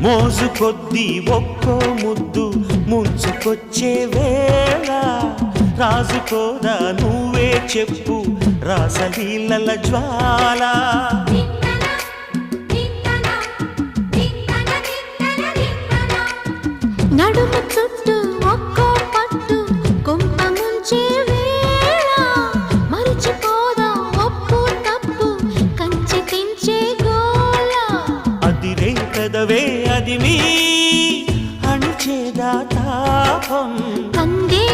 మోజు కొద్దీ ఒక్కో ముద్దు ముంచుకొచ్చే వేళ రాజుకోదా నువ్వే చెప్పు రాసలీలల జ్వాల నడుము చుట్టూ ఒక్కో పట్టు కుంప ముంచే వేళ మరిచిపోదా ఒప్పు తప్పు కంచి తెంచే గోల అదిరే పెదవే అది మీ అణిచేదా తాపం కందే